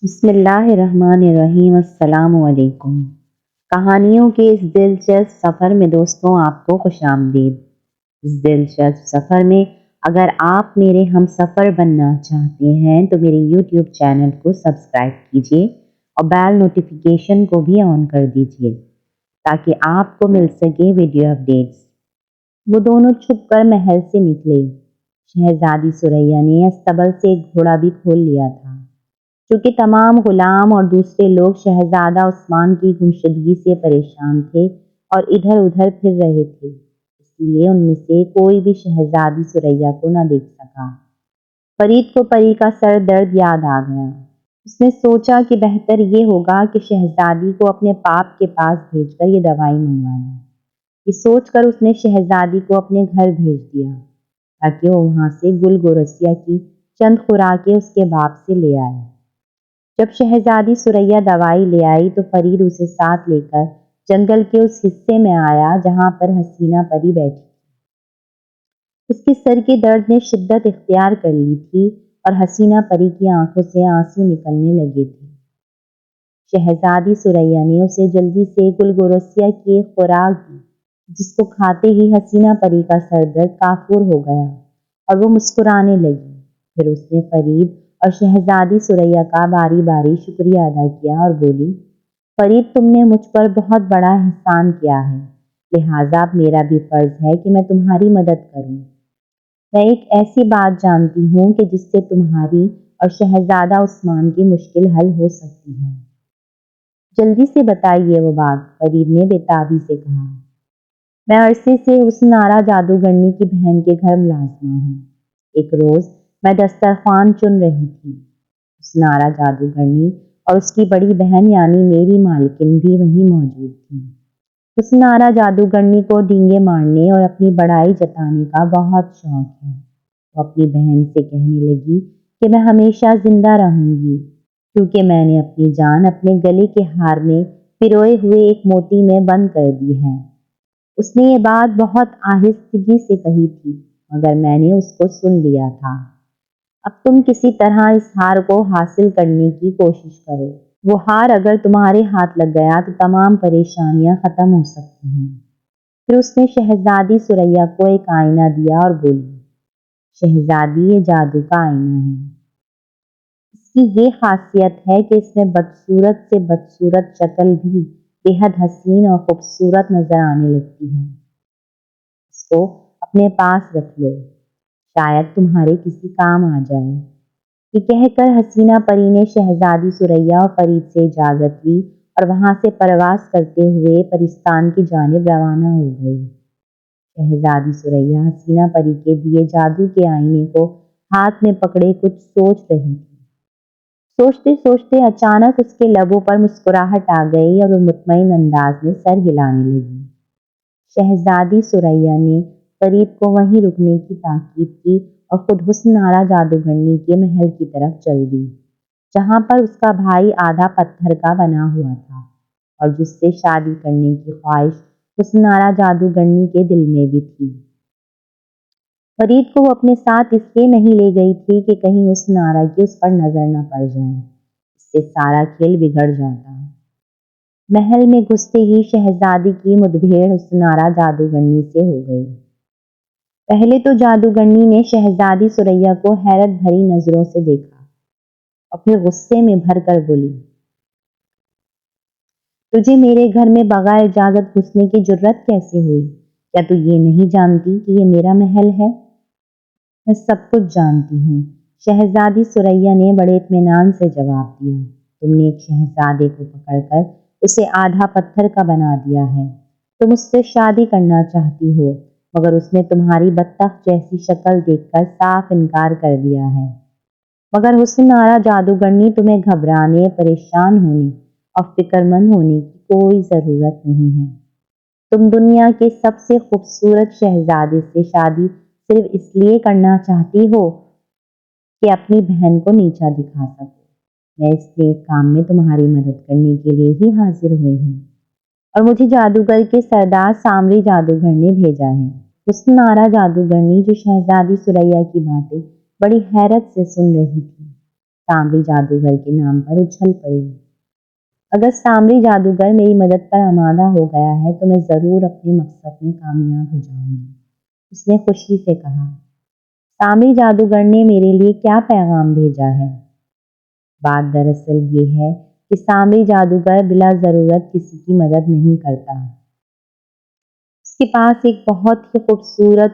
بسم اللہ الرحمن الرحیم۔ السلام علیکم۔ کہانیوں کے اس دلچسپ سفر میں دوستوں آپ کو خوش آمدید۔ اس دلچسپ سفر میں اگر آپ میرے ہم سفر بننا چاہتے ہیں تو میرے یوٹیوب چینل کو سبسکرائب کیجیے اور بیل نوٹیفیکیشن کو بھی آن کر دیجیے تاکہ آپ کو مل سکے ویڈیو اپڈیٹس۔ وہ دونوں چھپ کر محل سے نکلے۔ شہزادی ثریا نے استبل سے ایک گھوڑا بھی کھول لیا تھا، چونکہ تمام غلام اور دوسرے لوگ شہزادہ عثمان کی گمشدگی سے پریشان تھے اور ادھر ادھر پھر رہے تھے، اس لیے ان میں سے کوئی بھی شہزادی ثریا کو نہ دیکھ سکا۔ فرید کو پری کا سر درد یاد آ گیا۔ اس نے سوچا کہ بہتر یہ ہوگا کہ شہزادی کو اپنے باپ کے پاس بھیج کر یہ دوائی منگوا لیں۔ یہ سوچ کر اس نے شہزادی کو اپنے گھر بھیج دیا تاکہ وہ وہاں سے گل گورسیا کی چند خوراکیں اس کے باپ سے لے آئے۔ جب شہزادی ثریا دوائی لے آئی تو فرید اسے ساتھ لے کر جنگل کے اس حصے میں آیا جہاں پر حسینہ پری بیٹھی تھی۔ اس کے سر کے درد نے شدت اختیار کر لی تھی اور حسینہ پری کی آنکھوں سے آنسو نکلنے لگے تھے۔ شہزادی ثریا نے اسے جلدی سے گل گورسیا کی ایک خوراک دی، جس کو کھاتے ہی حسینہ پری کا سر درد کافور ہو گیا اور وہ مسکرانے لگی۔ پھر اس نے فرید اور شہزادی ثریا کا باری باری شکریہ ادا کیا اور بولی، فرید تم نے مجھ پر بہت بڑا احسان کیا ہے، لہٰذا اب میرا بھی فرض ہے کہ میں تمہاری مدد کروں۔ میں ایک ایسی بات جانتی ہوں کہ جس سے تمہاری اور شہزادہ عثمان کی مشکل حل ہو سکتی ہے۔ جلدی سے بتائیے وہ بات، فرید نے بےتابی سے کہا۔ میں عرصے سے حسن آرا جادوگرنی کی بہن کے گھر ملازمہ ہوں۔ ایک روز میں دسترخوان چن رہی تھی۔ حسن آرا جادوگرنی اور اس کی بڑی بہن یعنی میری مالکن بھی وہیں موجود تھیں۔ حسن آرا جادوگرنی کو ڈینگے مارنے اور اپنی بڑائی جتانے کا بہت شوق ہے۔ وہ اپنی بہن سے کہنے لگی کہ میں ہمیشہ زندہ رہوں گی کیونکہ میں نے اپنی جان اپنے گلے کے ہار میں پروئے ہوئے ایک موتی میں بند کر دی ہے۔ اس نے یہ بات بہت آہستگی سے کہی تھی مگر میں نے اس کو سن لیا تھا۔ اب تم کسی طرح اس ہار کو حاصل کرنے کی کوشش کرو۔ وہ ہار اگر تمہارے ہاتھ لگ گیا تو تمام پریشانیاں ختم ہو سکتی ہیں۔ پھر اس نے شہزادی ثریا کو ایک آئینہ دیا اور بولی، شہزادی یہ جادو کا آئینہ ہے۔ اس کی یہ خاصیت ہے کہ اس میں بدصورت سے بدصورت شکل بھی بے حد حسین اور خوبصورت نظر آنے لگتی ہے۔ اس کو اپنے پاس رکھ لو، شاید تمہارے کسی کام آ جائے۔ یہ کہہ کر حسینہ پری نے شہزادی ثریا اور فرید سے اجازت لی اور وہاں سے پرواز کرتے ہوئے پرستان کی جانب روانہ ہو گئی۔ شہزادی ثریا حسینہ پری کے دیے جادو کے آئینے کو ہاتھ میں پکڑے کچھ سوچ رہی تھی۔ سوچتے سوچتے اچانک اس کے لبوں پر مسکراہٹ آ گئی اور وہ مطمئن انداز میں سر ہلانے لگی۔ شہزادی ثریا نے فرید کو وہیں رکنے کی تاکید کی اور خود حسن آرا جادوگرنی کے محل کی طرف چل دی، جہاں پر اس کا بھائی آدھا پتھر کا بنا ہوا تھا اور جس سے شادی کرنے کی خواہش حسن آرا جادوگرنی کے دل میں بھی تھی۔ فرید کو وہ اپنے ساتھ اس لیے نہیں لے گئی تھی کہ کہیں حسن آرا کی اس پر نظر نہ پڑ جائے، اس سے سارا کھیل بگڑ جاتا۔ محل میں گھستے ہی شہزادی کی مدبھیڑ حسن آرا جادوگرنی سے ہو گئی۔ پہلے تو جادوگرنی نے شہزادی ثریا کو حیرت بھری نظروں سے دیکھا اور پھر غصے میں بھر کر بولی، تجھے میرے گھر میں بغیر اجازت گھسنے کی جرت کیسے ہوئی؟ کیا تو یہ نہیں جانتی کہ یہ میرا محل ہے؟ میں سب کچھ جانتی ہوں، شہزادی ثریا نے بڑے اطمینان سے جواب دیا۔ تم نے ایک شہزادے کو پکڑ کر اسے آدھا پتھر کا بنا دیا ہے۔ تم اس سے شادی کرنا چاہتی ہو مگر اس نے تمہاری بطخ جیسی شکل دیکھ کر صاف انکار کر دیا ہے۔ مگر حسن آرا جادوگرنی تمہیں گھبرانے، پریشان ہونے اور فکر مند ہونے کی کوئی ضرورت نہیں ہے۔ تم دنیا کے سب سے خوبصورت شہزادے سے شادی صرف اس لیے کرنا چاہتی ہو کہ اپنی بہن کو نیچا دکھا سکو۔ میں اس نیک کام میں تمہاری مدد کرنے کے لیے ہی حاضر ہوئی ہوں اور مجھے جادوگر کے سردار سامری جادوگر نے بھیجا ہے۔ حسن آرا جادوگرنی جو شہزادی ثریا کی باتیں بڑی حیرت سے سن رہی تھی، سامری جادوگر کے نام پر اچھل پڑی۔ اگر سامری جادوگر میری مدد پر آمادہ ہو گیا ہے تو میں ضرور اپنے مقصد میں کامیاب ہو جاؤں گی، اس نے خوشی سے کہا۔ سامری جادوگر نے میرے لیے کیا پیغام بھیجا ہے؟ بات دراصل یہ ہے کہ سامری جادوگر بلا ضرورت کسی کی مدد نہیں کرتا۔ اس کے پاس ایک بہت ہی خوبصورت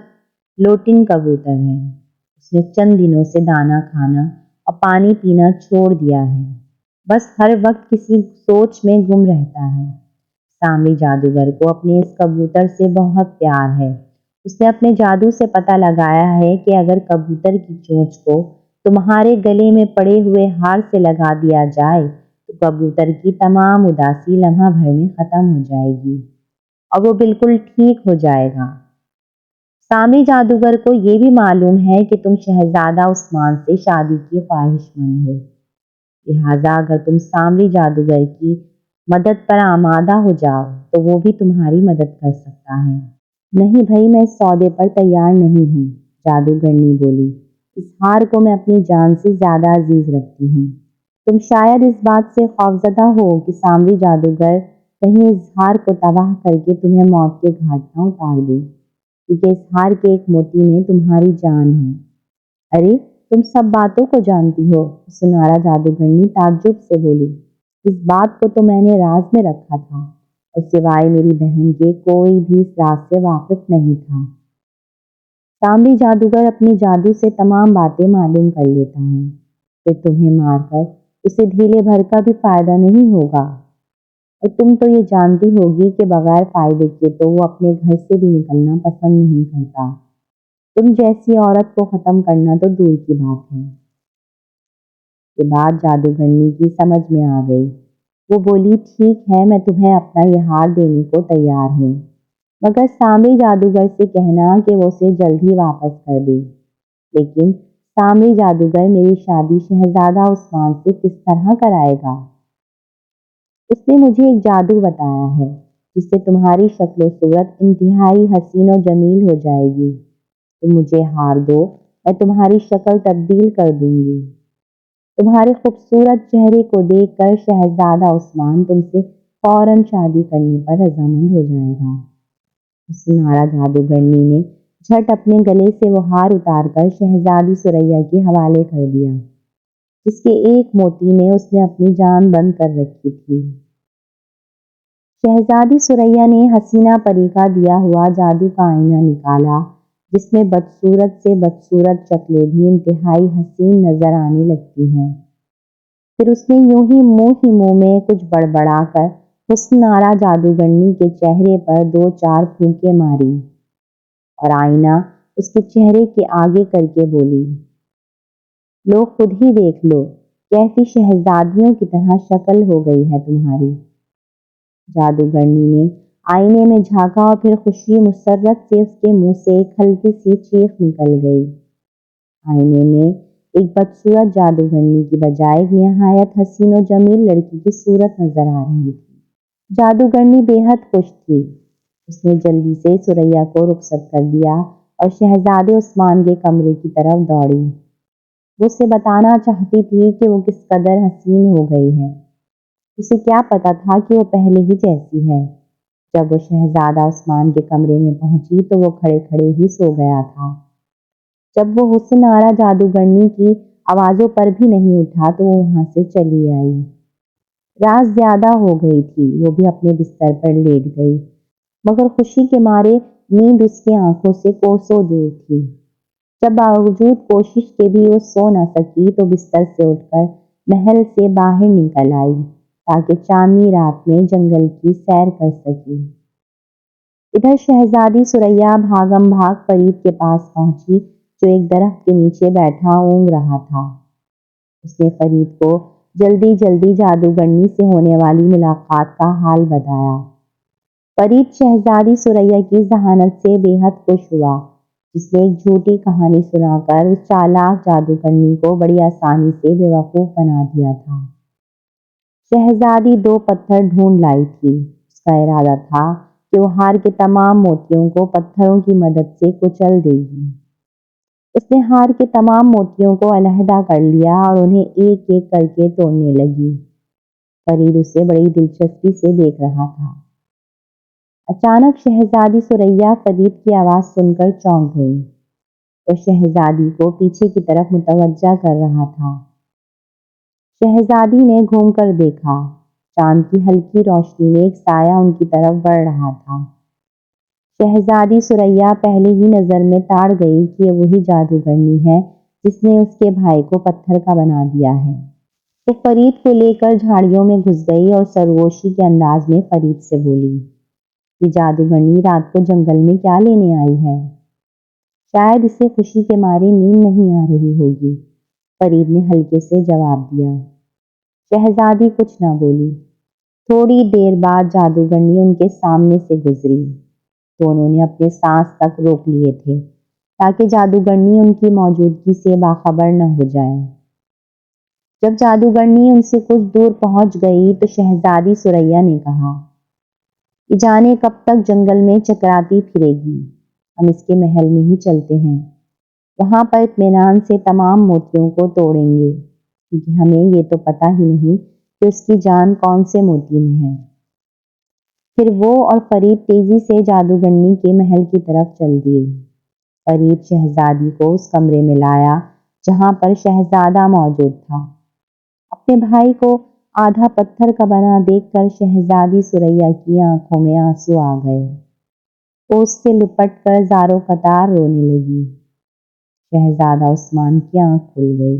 لوٹن کبوتر ہے۔ اس نے چند دنوں سے دانا کھانا اور پانی پینا چھوڑ دیا ہے، بس ہر وقت کسی سوچ میں گم رہتا ہے۔ سامری جادوگر کو اپنے اس کبوتر سے بہت پیار ہے۔ اس نے اپنے جادو سے پتہ لگایا ہے کہ اگر کبوتر کی چونچ کو تمہارے گلے میں پڑے ہوئے ہار سے لگا دیا جائے تو کبوتر کی تمام اداسی لمحہ بھر میں ختم ہو جائے گی اور وہ بالکل ٹھیک ہو جائے گا۔ سامری جادوگر کو یہ بھی معلوم ہے کہ تم شہزادہ عثمان سے شادی کی خواہش مند ہو، لہٰذا اگر تم سامری جادوگر کی مدد پر آمادہ ہو جاؤ تو وہ بھی تمہاری مدد کر سکتا ہے۔ نہیں بھائی، میں اس سودے پر تیار نہیں ہوں، جادوگرنی بولی۔ اس ہار کو میں اپنی جان سے زیادہ عزیز رکھتی ہوں۔ تم شاید اس بات سے خوفزدہ ہو کہ سامری جادوگر کہیں اس ہار کو تباہ کر کے تمہیں موت کے گھاٹ نہ اتار دے، کیونکہ اس ہار کے ایک موتی میں تمہاری جان ہے۔ ارے تم سب باتوں کو جانتی ہو، سنارا جادوگرنی تعجب سے بولی۔ اس بات کو تو میں نے راز میں رکھا تھا اور سوائے میری بہن کے کوئی بھی اس راز سے واقف نہیں تھا۔ سامری جادوگر اپنی جادو سے تمام باتیں معلوم کر لیتا ہے، پھر تمہیں مار کر اسے ڈھیلے بھر کا بھی فائدہ نہیں ہوگا، اور تم تو یہ جانتی ہوگی کہ بغیر فائدے کے تو وہ اپنے گھر سے بھی نکلنا پسند نہیں کرتا۔ تم جیسی عورت کو ختم کرنا تو دور کی بات ہے۔ یہ بات جادوگرنی کی سمجھ میں آ گئی۔ وہ بولی، ٹھیک ہے، میں تمہیں اپنا یہ ہار دینے کو تیار ہوں، مگر سامری جادوگر سے کہنا کہ وہ اسے جلد ہی واپس کر دے۔ لیکن سامری جادوگر میری شادی شہزادہ عثمان سے کس طرح کرائے گا؟ اس نے مجھے ایک جادو بتایا ہے جس سے تمہاری شکل و صورت انتہائی حسین و جمیل ہو جائے گی۔ تم مجھے ہار دو، میں تمہاری شکل تبدیل کر دوں گی۔ تمہارے خوبصورت چہرے کو دیکھ کر شہزادہ عثمان تم سے فوراً شادی کرنے پر رضامند ہو جائے گا۔ سنارا جادوگرنی نے جھٹ اپنے گلے سے وہ ہار اتار کر شہزادی ثریا کے حوالے کر دیا، جس کے ایک موتی میں اس نے اپنی جان بند کر رکھی تھی۔ شہزادی ثریا نے حسینہ پری کا دیا ہوا جادو کا آئینہ نکالا، جس میں بدصورت سے بدصورت شکلیں بھی انتہائی حسین نظر آنے لگتی ہیں۔ پھر اس نے یوں ہی منہ میں کچھ بڑبڑا کر حسنارا جادوگرنی کے چہرے پر 2-4 پھونکیں ماری اور آئینہ اس کے چہرے کے آگے کر کے بولی، لو خود ہی دیکھ لو، کیسی شہزادیوں کی طرح شکل ہو گئی ہے تمہاری۔ جادوگرنی نے آئینے میں جھانکا اور پھر خوشی مسرت سے اس کے منہ سے ایک ہلکی سی چیخ نکل گئی۔ آئینے میں ایک بدصورت جادوگرنی کی بجائے ایک نہایت حسین و جمیل لڑکی کی صورت نظر آ رہی تھی۔ جادوگرنی بے حد خوش تھی۔ اس نے جلدی سے ثریا کو رخصت کر دیا اور شہزادے عثمان کے کمرے کی طرف دوڑی۔ وہ اسے بتانا چاہتی تھی کہ وہ کس قدر حسین ہو گئی ہے۔ اسے کیا پتا تھا کہ وہ پہلے ہی جیسی ہے۔ جب وہ شہزادہ عثمان کے کمرے میں پہنچی تو وہ کھڑے کھڑے ہی سو گیا تھا۔ جب وہ حسنارا جادوگرنی کی آوازوں پر بھی نہیں اٹھا تو وہ وہاں سے چلی آئی۔ رات زیادہ ہو گئی تھی، وہ بھی اپنے بستر پر لیٹ گئی، مگر خوشی کے مارے نیند اس کی آنکھوں سے کوسوں دور تھی۔ جب باوجود کوشش کے بھی وہ سو نہ سکی تو بستر سے اٹھ کر محل سے باہر نکل آئی تاکہ چاندنی رات میں جنگل کی سیر کر سکی۔ ادھر شہزادی ثریا بھاگم بھاگ فرید کے پاس پہنچی جو ایک درخت کے نیچے بیٹھا اونگ رہا تھا۔ اس نے فرید کو جلدی جلدی جادوگرنی سے ہونے والی ملاقات کا حال بتایا۔ فرید شہزادی ثریا کی ذہانت سے بے حد خوش ہوا، جس نے ایک جھوٹی کہانی سنا کر اس چالاک جادوگرنی کو بڑی آسانی سے بے وقوف بنا دیا تھا۔ شہزادی 2 پتھر ڈھونڈ لائی تھی۔ اس کا ارادہ تھا کہ وہ ہار کے تمام موتیوں کو پتھروں کی مدد سے کچل دے گی۔ اس نے ہار کے تمام موتیوں کو علیحدہ کر لیا اور انہیں ایک ایک کر کے توڑنے لگی۔ فرید اسے بڑی دلچسپی سے دیکھ رہا تھا۔ اچانک شہزادی ثریا فرید کی آواز سن کر چونک گئی۔ وہ شہزادی کو پیچھے کی طرف متوجہ کر رہا تھا۔ شہزادی نے گھوم کر دیکھا۔ چاند کی ہلکی روشنی میں ایک سایہ ان کی طرف بڑھ رہا تھا۔ شہزادی ثریا پہلے ہی نظر میں تاڑ گئی کہ یہ وہی جادوگرنی ہے جس نے اس کے بھائی کو پتھر کا بنا دیا ہے۔ وہ فرید کو لے کر جھاڑیوں میں گھس گئی اور سرگوشی کے انداز میں فرید سے بولی، یہ جادوگرنی رات کو جنگل میں کیا لینے آئی ہے؟ شاید اسے خوشی کے مارے نیند نہیں آ رہی ہوگی، فرید نے ہلکے سے جواب دیا۔ شہزادی کچھ نہ بولی۔ تھوڑی دیر بعد جادوگرنی ان کے سامنے سے گزری۔ دونوں نے اپنے سانس تک روک لیے تھے تاکہ جادوگرنی ان کی موجودگی سے باخبر نہ ہو جائے۔ جب جادوگرنی ان سے کچھ دور پہنچ گئی تو شہزادی ثریا نے کہا، یہ جانے کب تک جنگل میں چکراتی پھرے گی، ہم اس کے محل میں ہی چلتے ہیں، وہاں پر اطمینان سے تمام موتیوں کو توڑیں گے، کیونکہ ہمیں یہ تو پتہ ہی نہیں کہ اس کی جان کون سے موتی میں ہے۔ پھر وہ اور فرید تیزی سے جادوگرنی کے محل کی طرف چل دیے۔ فرید شہزادی کو اس کمرے میں لایا جہاں پر شہزادہ موجود تھا۔ اپنے بھائی کو آدھا پتھر کا بنا دیکھ کر شہزادی ثریا کی آنکھوں میں آنسو آ گئے۔ وہ اس سے لپٹ کر زاروں قطار رونے لگی۔ شہزادہ عثمان کی آنکھ کھل گئی۔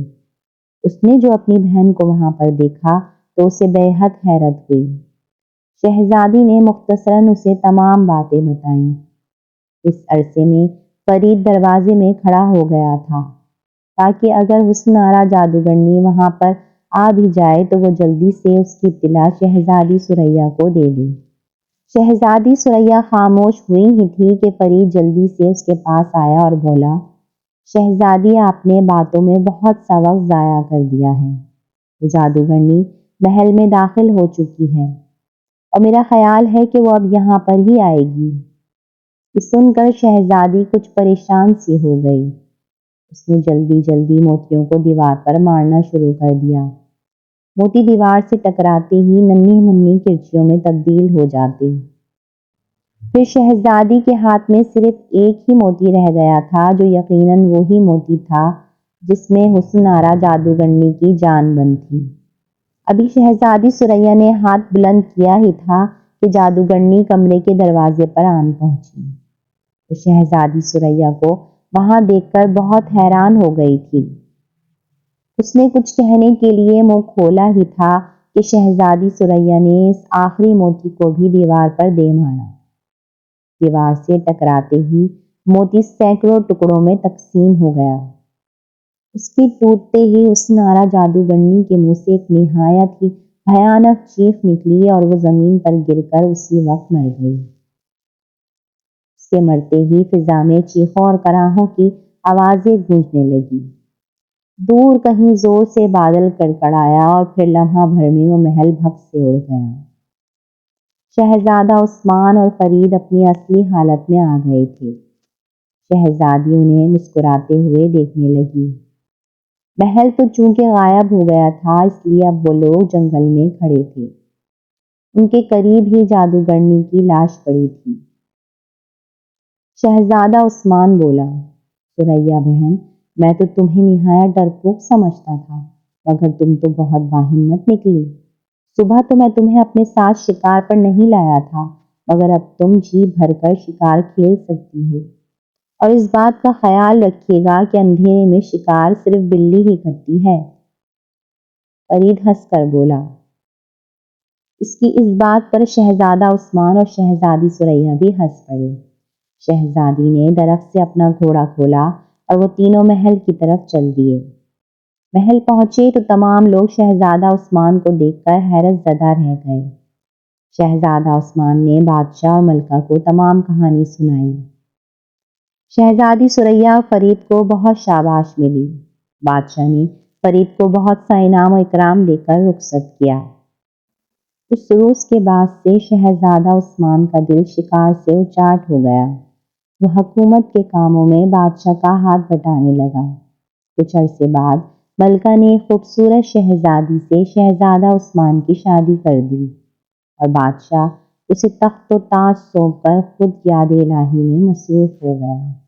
اس نے جو اپنی بہن کو وہاں پر دیکھا تو اسے بے حد حیرت ہوئی۔ شہزادی نے مختصراً اسے تمام باتیں بتائیں۔ اس عرصے میں فرید دروازے میں کھڑا ہو گیا تھا تاکہ اگر حسن آرا جادوگرنی وہاں پر آ بھی جائے تو وہ جلدی سے اس کی اطلاع شہزادی ثریا کو دے دے۔ شہزادی ثریا خاموش ہوئی ہی تھی کہ فرید جلدی سے اس کے پاس آیا اور بولا، شہزادی آپ نے باتوں میں بہت سا وقت ضائع کر دیا ہے۔ وہ جادوگرنی محل میں داخل ہو چکی ہے اور میرا خیال ہے کہ وہ اب یہاں پر ہی آئے گی۔ یہ سن کر شہزادی کچھ پریشان سی ہو گئی۔ اس نے جلدی جلدی موتیوں کو دیوار پر مارنا شروع کر دیا۔ موتی دیوار سے ٹکراتے ہی ننھی منھی کرچیوں میں تبدیل ہو جاتے۔ پھر شہزادی کے ہاتھ میں صرف ایک ہی موتی رہ گیا تھا جو یقیناً وہی موتی تھا جس میں حسن آرا جادوگرنی کی جان بند تھی۔ ابھی شہزادی ثریا نے ہاتھ بلند کیا ہی تھا کہ جادوگرنی کمرے کے دروازے پر آن پہنچی۔ وہ شہزادی ثریا کو وہاں دیکھ کر بہت حیران ہو گئی تھی۔ اس نے کچھ کہنے کے لیے منہ کھولا ہی تھا کہ شہزادی ثریا نے اس آخری موتی کو بھی دیوار پر دے مارا۔ دیوار سے ٹکراتے ہی موتی سینکڑوں ٹکڑوں میں تقسیم ہو گیا۔ اس کی ٹوٹتے ہی حسن آرا جادوگرنی کے منہ سے ایک نہایت ہی بھیانک چیخ نکلی اور وہ زمین پر گر کر اسی وقت مر گئی۔ اس کے مرتے ہی فضا میں چیخوں اور کراہوں کی آوازیں گونجنے لگی۔ دور کہیں زور سے بادل کڑکڑایا اور پھر لمحہ بھر میں وہ محل بھگ سے اڑ گیا۔ شہزادہ عثمان اور فرید اپنی اصلی حالت میں آ گئے تھے۔ شہزادی انہیں مسکراتے ہوئے دیکھنے لگی۔ محل تو چونکہ غائب ہو گیا تھا اس لیے اب وہ لوگ جنگل میں کھڑے تھے۔ ان کے قریب ہی جادوگرنی کی لاش پڑی تھی۔ شہزادہ عثمان بولا، ثریا بہن، میں تو تمہیں نہایت ڈرپوک سمجھتا تھا مگر تم تو بہت باہمت نکلی۔ صبح تو میں تمہیں اپنے ساتھ شکار پر نہیں لایا تھا مگر اب تم جی بھر کر شکار کھیل سکتی ہو، اور اس بات کا خیال رکھیے گا کہ اندھیرے میں شکار صرف بلی ہی کرتی ہے۔ فرید ہنس کر بولا۔ اس کی اس بات پر شہزادہ عثمان اور شہزادی ثریا بھی ہنس پڑے۔ شہزادی نے درخت سے اپنا گھوڑا کھولا اور وہ تینوں محل کی طرف چل دیے۔ محل پہنچے تو تمام لوگ شہزادہ عثمان کو دیکھ کر حیرت زدہ رہ گئے۔ شہزادہ عثمان نے بادشاہ اور ملکہ کو تمام کہانی سنائی۔ شہزادی ثریا اور فرید کو بہت شاباش ملی۔ بادشاہ نے فرید کو بہت سا انعام و اکرام دے کر رخصت کیا۔ اس روز کے بعد سے شہزادہ عثمان کا دل شکار سے اچاٹ ہو گیا۔ وہ حکومت کے کاموں میں بادشاہ کا ہاتھ بٹانے لگا۔ کچھ عرصے بعد ملکہ نے ایک خوبصورت شہزادی سے شہزادہ عثمان کی شادی کر دی اور بادشاہ اسے تخت و تاج سونپ کر خود یاد الہی میں مصروف ہو گیا۔